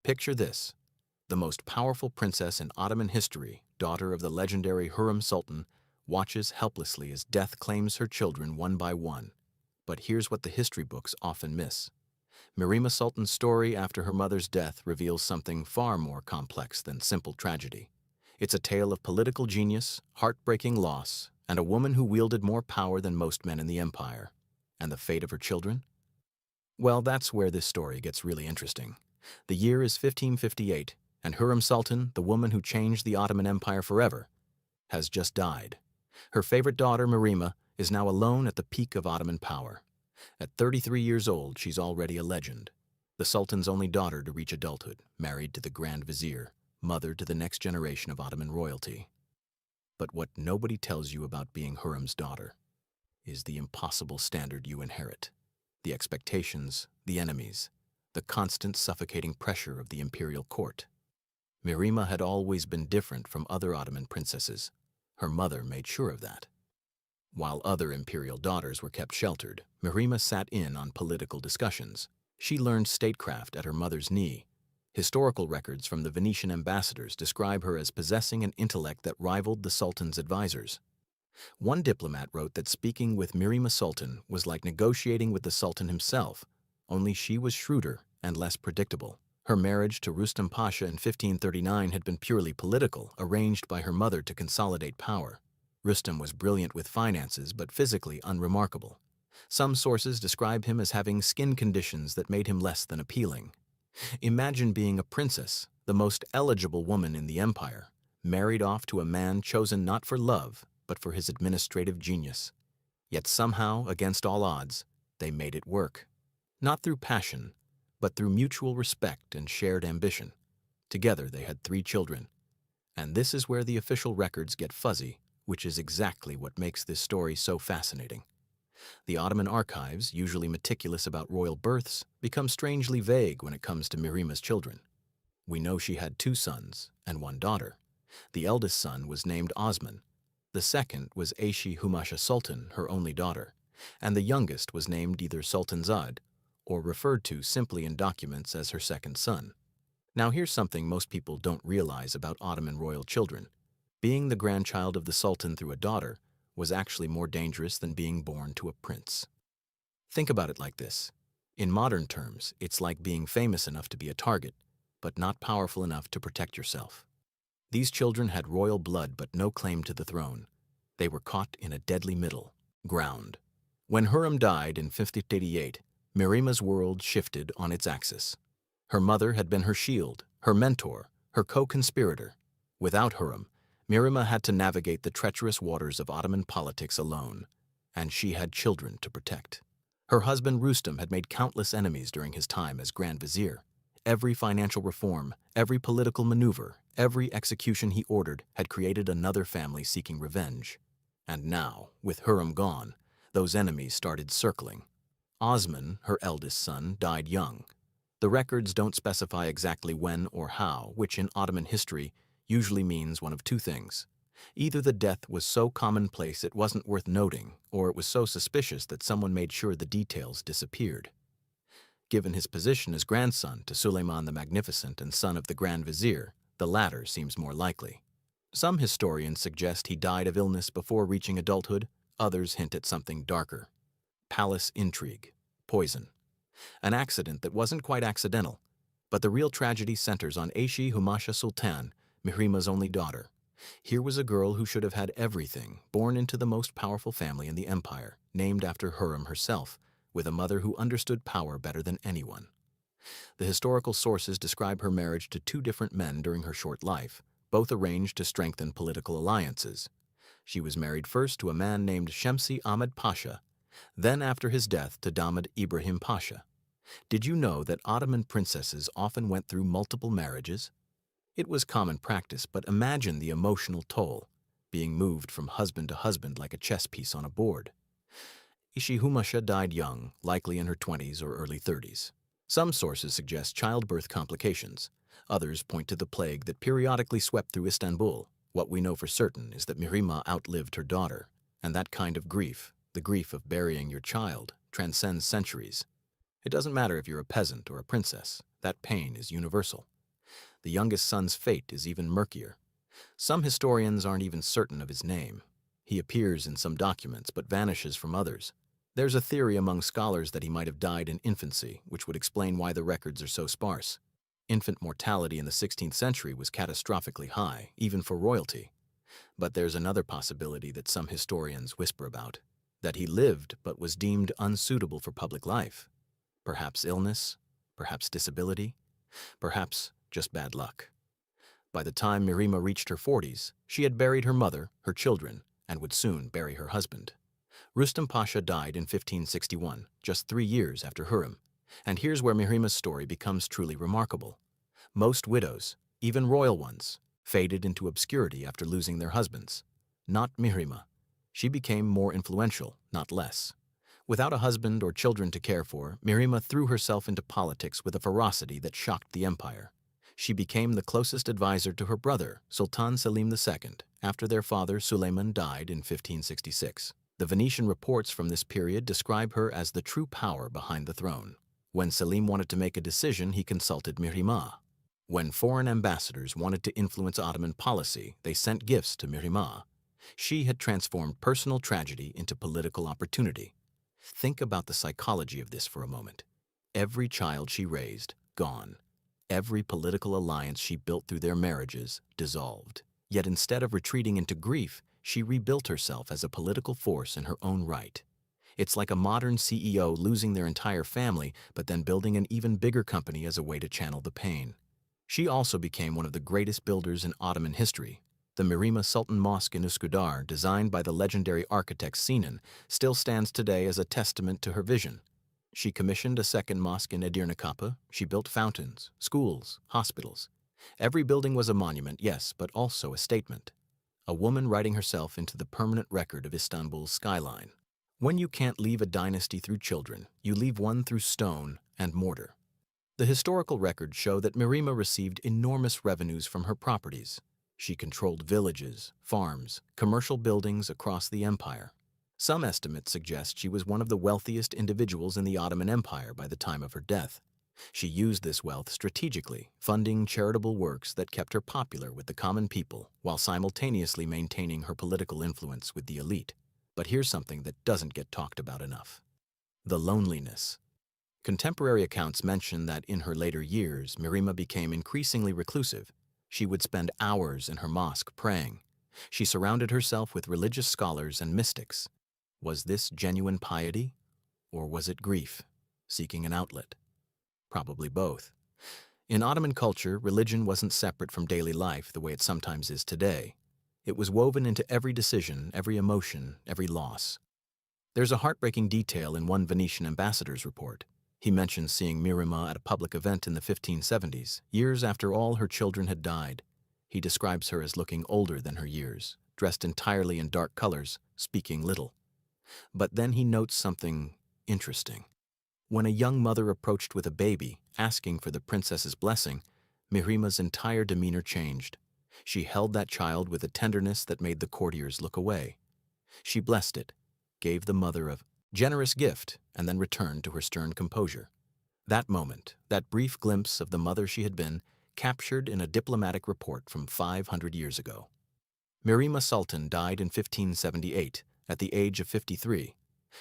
Picture this: the most powerful princess in Ottoman history, daughter of the legendary Hurrem Sultan, watches helplessly as death claims her children one by one. But here's what the history books often miss. Mihrimah Sultan's story after her mother's death reveals something far more complex than simple tragedy. It's a tale of political genius, heartbreaking loss, and a woman who wielded more power than most men in the empire. And the fate of her children? Well, that's where this story gets really interesting. The year is 1558, and Hurrem Sultan, the woman who changed the Ottoman Empire forever, has just died. Her favorite daughter, Mihrimah, is now alone at the peak of Ottoman power. At 33 years old, she's already a legend. The Sultan's only daughter to reach adulthood, married to the Grand Vizier, mother to the next generation of Ottoman royalty. But what nobody tells you about being Hurrem's daughter is the impossible standard you inherit. The expectations, the enemies, the constant suffocating pressure of the imperial court. Mihrimah had always been different from other Ottoman princesses. Her mother made sure of that. While other imperial daughters were kept sheltered, Mihrimah sat in on political discussions. She learned statecraft at her mother's knee. Historical records from the Venetian ambassadors describe her as possessing an intellect that rivaled the Sultan's advisors. One diplomat wrote that speaking with Mihrimah Sultan was like negotiating with the Sultan himself, only she was shrewder and less predictable. Her marriage to Rustam Pasha in 1539 had been purely political, arranged by her mother to consolidate power. Rustam was brilliant with finances but physically unremarkable. Some sources describe him as having skin conditions that made him less than appealing. Imagine being a princess, the most eligible woman in the empire, married off to a man chosen not for love, but for his administrative genius. Yet somehow, against all odds, they made it work. Not through passion, but through mutual respect and shared ambition. Together they had 3 children. And this is where the official records get fuzzy, which is exactly what makes this story so fascinating. The Ottoman archives, usually meticulous about royal births, become strangely vague when it comes to Mihrimah's children. We know she had 2 sons and 1 daughter. The eldest son was named Osman. The second was Humasha Sultan, her only daughter, and the youngest was named either Sultan Zad or referred to simply in documents as her second son. Now here's something most people don't realize about Ottoman royal children. Being the grandchild of the Sultan through a daughter was actually more dangerous than being born to a prince. Think about it like this. In modern terms, it's like being famous enough to be a target, but not powerful enough to protect yourself. These children had royal blood but no claim to the throne. They were caught in a deadly middle ground. When Hürrem died in 1588, Mihrimah's world shifted on its axis. Her mother had been her shield, her mentor, her co-conspirator. Without Hürrem, Mihrimah had to navigate the treacherous waters of Ottoman politics alone, and she had children to protect. Her husband Rustam had made countless enemies during his time as Grand Vizier. Every financial reform, every political maneuver, every execution he ordered had created another family seeking revenge. And now, with Hürrem gone, those enemies started circling. Osman, her eldest son, died young. The records don't specify exactly when or how, which in Ottoman history usually means one of 2 things. Either the death was so commonplace it wasn't worth noting, or it was so suspicious that someone made sure the details disappeared. Given his position as grandson to Suleiman the Magnificent and son of the Grand Vizier, the latter seems more likely. Some historians suggest he died of illness before reaching adulthood, others hint at something darker. Palace intrigue, poison. An accident that wasn't quite accidental, but the real tragedy centers on Humasha Sultan, Mihrimah's only daughter. Here was a girl who should have had everything, born into the most powerful family in the empire, named after Hürrem herself, with a mother who understood power better than anyone. The historical sources describe her marriage to 2 different men during her short life, both arranged to strengthen political alliances. She was married first to a man named Shemsi Ahmed Pasha, then after his death to Damat Ibrahim Pasha. Did you know that Ottoman princesses often went through multiple marriages? It was common practice, but imagine the emotional toll, being moved from husband to husband like a chess piece on a board. Humasha died young, likely in her 20s or early 30s. Some sources suggest childbirth complications. Others point to the plague that periodically swept through Istanbul. What we know for certain is that Mihrimah outlived her daughter, and that kind of grief, the grief of burying your child, transcends centuries. It doesn't matter if you're a peasant or a princess, that pain is universal. The youngest son's fate is even murkier. Some historians aren't even certain of his name. He appears in some documents but vanishes from others. There's a theory among scholars that he might have died in infancy, which would explain why the records are so sparse. Infant mortality in the 16th century was catastrophically high, even for royalty. But there's another possibility that some historians whisper about, that he lived but was deemed unsuitable for public life. Perhaps illness, perhaps disability, perhaps just bad luck. By the time Mihrimah reached her 40s, she had buried her mother, her children, and would soon bury her husband. Rustam Pasha died in 1561, just 3 years after Hürrem, and here's where Mihrimah's story becomes truly remarkable. Most widows, even royal ones, faded into obscurity after losing their husbands. Not Mihrimah. She became more influential, not less. Without a husband or children to care for, Mihrimah threw herself into politics with a ferocity that shocked the empire. She became the closest advisor to her brother, Sultan Selim II, after their father Suleiman died in 1566. The Venetian reports from this period describe her as the true power behind the throne. When Selim wanted to make a decision, he consulted Mihrimah. When foreign ambassadors wanted to influence Ottoman policy, they sent gifts to Mihrimah. She had transformed personal tragedy into political opportunity. Think about the psychology of this for a moment. Every child she raised, gone. Every political alliance she built through their marriages, dissolved. Yet instead of retreating into grief, she rebuilt herself as a political force in her own right. It's like a modern CEO losing their entire family, but then building an even bigger company as a way to channel the pain. She also became one of the greatest builders in Ottoman history. The Mihrimah Sultan Mosque in Üsküdar, designed by the legendary architect Sinan, still stands today as a testament to her vision. She commissioned a second mosque in Edirne. She built fountains, schools, hospitals. Every building was a monument, yes, but also a statement. A woman writing herself into the permanent record of Istanbul's skyline. When you can't leave a dynasty through children, you leave one through stone and mortar. The historical records show that Mihrimah received enormous revenues from her properties. She controlled villages, farms, commercial buildings across the empire. Some estimates suggest she was one of the wealthiest individuals in the Ottoman Empire by the time of her death. She used this wealth strategically, funding charitable works that kept her popular with the common people, while simultaneously maintaining her political influence with the elite. But here's something that doesn't get talked about enough: the loneliness. Contemporary accounts mention that in her later years, Mihrimah became increasingly reclusive. She would spend hours in her mosque praying. She surrounded herself with religious scholars and mystics. Was this genuine piety, or was it grief, seeking an outlet? Probably both. In Ottoman culture, religion wasn't separate from daily life the way it sometimes is today. It was woven into every decision, every emotion, every loss. There's a heartbreaking detail in one Venetian ambassador's report. He mentions seeing Mihrimah at a public event in the 1570s, years after all her children had died. He describes her as looking older than her years, dressed entirely in dark colors, speaking little. But then he notes something interesting. When a young mother approached with a baby, asking for the princess's blessing, Mihrimah's entire demeanor changed. She held that child with a tenderness that made the courtiers look away. She blessed it, gave the mother a generous gift, and then returned to her stern composure. That moment, that brief glimpse of the mother she had been, captured in a diplomatic report from 500 years ago. Mihrimah Sultan died in 1578, at the age of 53.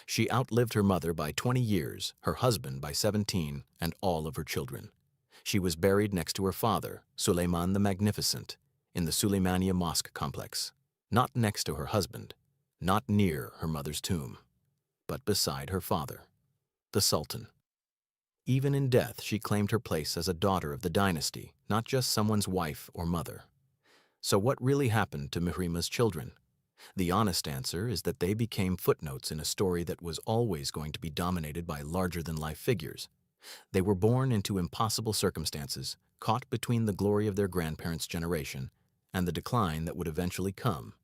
She outlived her mother by 20 years, her husband by 17, and all of her children. She was buried next to her father, Suleiman the Magnificent, in the Suleymaniye Mosque complex. Not next to her husband, not near her mother's tomb, but beside her father, the Sultan. Even in death, she claimed her place as a daughter of the dynasty, not just someone's wife or mother. So what really happened to Mihrimah's children? The honest answer is that they became footnotes in a story that was always going to be dominated by larger-than-life figures. They were born into impossible circumstances, caught between the glory of their grandparents' generation and the decline that would eventually come.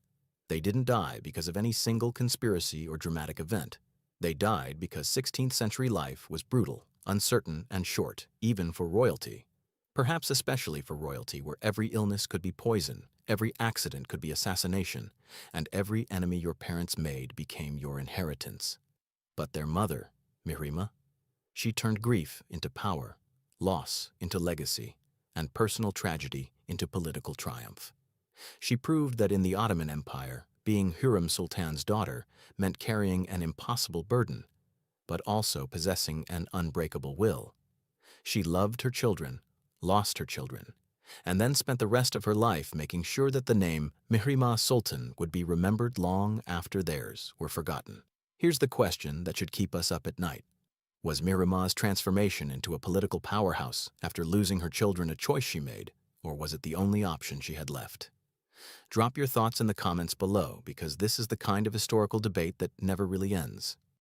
They didn't die because of any single conspiracy or dramatic event. They died because 16th century life was brutal, uncertain, and short, even for royalty. Perhaps especially for royalty, where every illness could be poison, every accident could be assassination, and every enemy your parents made became your inheritance. But their mother, Mihrimah, She turned grief into power, loss into legacy, and personal tragedy into political triumph. She proved that in the Ottoman Empire, being Hurrem Sultan's daughter meant carrying an impossible burden, but also possessing an unbreakable will. She loved her children, lost her children, and then spent the rest of her life making sure that the name Mihrimah Sultan would be remembered long after theirs were forgotten. Here's the question that should keep us up at night. Was Mihrimah's transformation into a political powerhouse after losing her children a choice she made, or was it the only option she had left? Drop your thoughts in the comments below, because this is the kind of historical debate that never really ends.